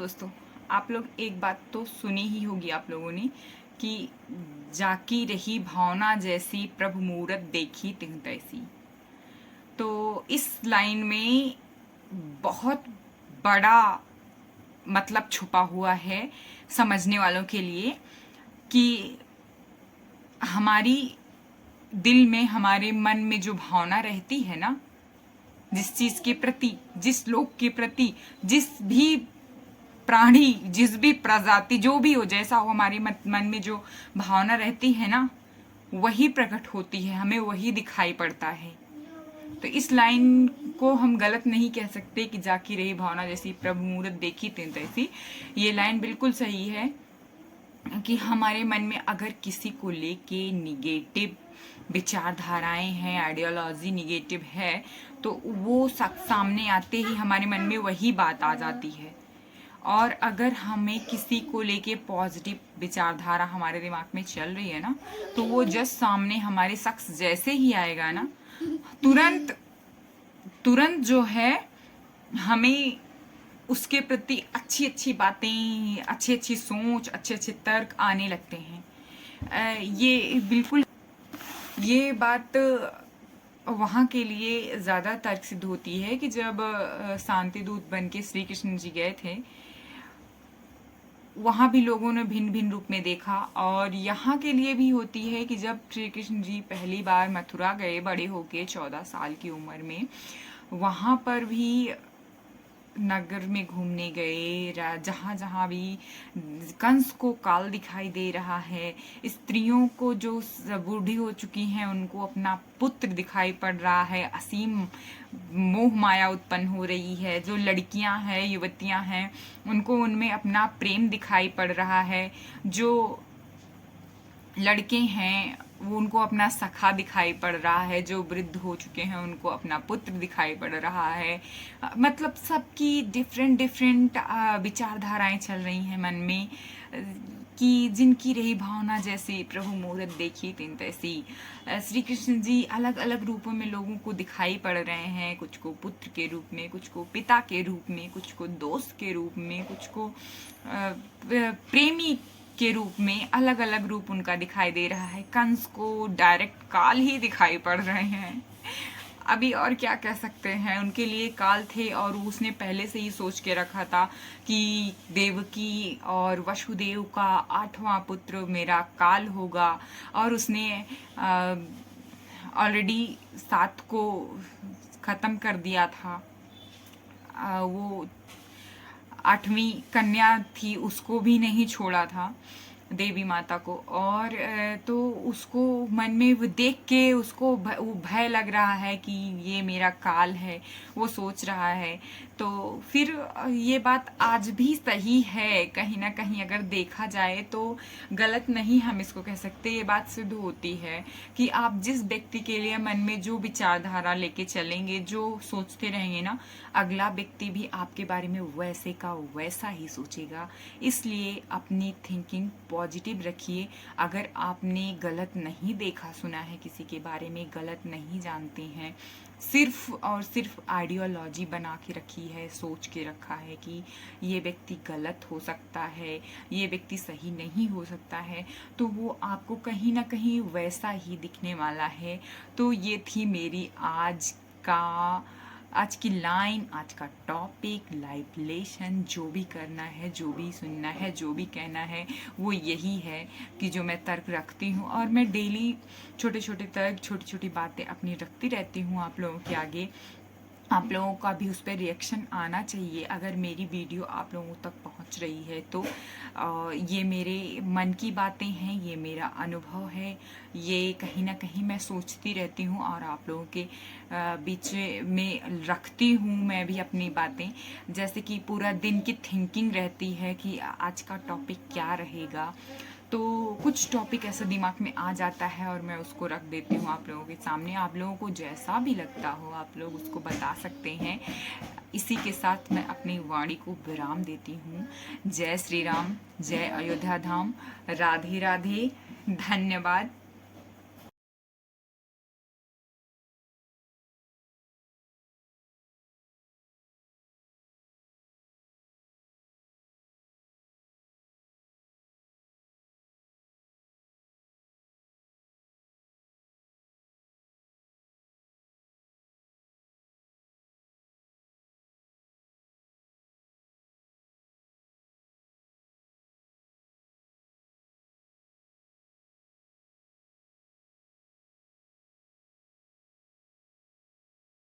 दोस्तों, आप लोग एक बात तो सुनी ही होगी आप लोगों ने कि जाकी रही भावना जैसी प्रभु मूरत देखी तिह तैसी। तो इस लाइन में बहुत बड़ा मतलब छुपा हुआ है समझने वालों के लिए कि हमारी दिल में, हमारे मन में जो भावना रहती है ना, जिस चीज के प्रति, जिस लोग के प्रति, जिस भी प्राणी, जिस भी प्रजाति, जो भी हो, जैसा हो, हमारे मन में जो भावना रहती है ना, वही प्रकट होती है, हमें वही दिखाई पड़ता है। तो इस लाइन को हम गलत नहीं कह सकते कि जाकी रही भावना जैसी प्रभु मूरत देखी तिन तैसी। ये लाइन बिल्कुल सही है कि हमारे मन में अगर किसी को लेके निगेटिव विचारधाराएं हैं, आइडियोलॉजी निगेटिव है, तो वो सामने आते ही हमारे मन में वही बात आ जाती है। और अगर हमें किसी को लेके पॉजिटिव विचारधारा हमारे दिमाग में चल रही है ना, तो वो जस्ट सामने हमारे शख्स जैसे ही आएगा ना, तुरंत तुरंत जो है हमें उसके प्रति अच्छी अच्छी बातें, अच्छी अच्छी सोच, अच्छे अच्छे तर्क आने लगते हैं। ये बिल्कुल, ये बात वहाँ के लिए ज़्यादा तर्क सिद्ध होती है कि जब शांति दूत बन के श्री कृष्ण जी गए थे, वहाँ भी लोगों ने भिन्न भिन्न रूप में देखा। और यहाँ के लिए भी होती है कि जब श्री कृष्ण जी पहली बार मथुरा गए बड़े होके 14 साल की उम्र में, वहाँ पर भी नगर में घूमने गए, जहाँ जहाँ भी कंस को काल दिखाई दे रहा है, स्त्रियों को जो बूढ़ी हो चुकी हैं उनको अपना पुत्र दिखाई पड़ रहा है, असीम मोह माया उत्पन्न हो रही है, जो लड़कियां हैं, युवतियां हैं, उनको उनमें अपना प्रेम दिखाई पड़ रहा है, जो लड़के हैं वो उनको अपना सखा दिखाई पड़ रहा है, जो वृद्ध हो चुके हैं उनको अपना पुत्र दिखाई पड़ रहा है। मतलब सबकी डिफरेंट डिफरेंट विचारधाराएं चल रही हैं मन में कि जिनकी रही भावना जैसी प्रभु मूरत देखी तिन तैसी। श्री कृष्ण जी अलग अलग रूपों में लोगों को दिखाई पड़ रहे हैं, कुछ को पुत्र के रूप में, कुछ को पिता के रूप में, कुछ को दोस्त के रूप में, कुछ को प्रेमी के रूप में, अलग अलग रूप उनका दिखाई दे रहा है। कंस को डायरेक्ट काल ही दिखाई पड़ रहे हैं। अभी और क्या कह सकते हैं, उनके लिए काल थे और उसने पहले से ही सोच के रखा था कि देवकी और वसुदेव का 8वां पुत्र मेरा काल होगा। और उसने ऑलरेडी 7 को खत्म कर दिया था। वो 8वीं कन्या थी, उसको भी नहीं छोड़ा था, देवी माता को। और तो उसको मन में वो देख के उसको वो भय लग रहा है कि ये मेरा काल है, वो सोच रहा है। तो फिर ये बात आज भी सही है, कहीं ना कहीं अगर देखा जाए तो गलत नहीं हम इसको कह सकते। ये बात सिद्ध होती है कि आप जिस व्यक्ति के लिए मन में जो विचारधारा लेके चलेंगे, जो सोचते रहेंगे ना, अगला व्यक्ति भी आपके बारे में वैसे का वैसा ही सोचेगा। इसलिए अपनी थिंकिंग पॉजिटिव रखिए। अगर आपने गलत नहीं देखा सुना है, किसी के बारे में गलत नहीं जानते हैं, सिर्फ और सिर्फ आइडियोलॉजी बना के रखी है, सोच के रखा है कि ये व्यक्ति गलत हो सकता है, ये व्यक्ति सही नहीं हो सकता है, तो वो आपको कहीं ना कहीं वैसा ही दिखने वाला है। तो ये थी मेरी आज की लाइन, आज का टॉपिक, लाइफ लेसन। जो भी करना है, जो भी सुनना है, जो भी कहना है, वो यही है कि जो मैं तर्क रखती हूँ, और मैं डेली छोटे छोटे तर्क, छोटी छोटी बातें अपनी रखती रहती हूँ आप लोगों के आगे। आप लोगों का भी उस पर रिएक्शन आना चाहिए। अगर मेरी वीडियो आप लोगों तक पहुंच रही है तो ये मेरे मन की बातें हैं, ये मेरा अनुभव है, ये कहीं ना कहीं मैं सोचती रहती हूँ और आप लोगों के बीच में रखती हूँ मैं भी अपनी बातें। जैसे कि पूरा दिन की थिंकिंग रहती है कि आज का टॉपिक क्या रहेगा, तो कुछ टॉपिक ऐसा दिमाग में आ जाता है और मैं उसको रख देती हूँ आप लोगों के सामने। आप लोगों को जैसा भी लगता हो आप लोग उसको बता सकते हैं। इसी के साथ मैं अपनी वाणी को विराम देती हूँ। जय श्री राम, जय अयोध्या धाम, राधे राधे, धन्यवाद।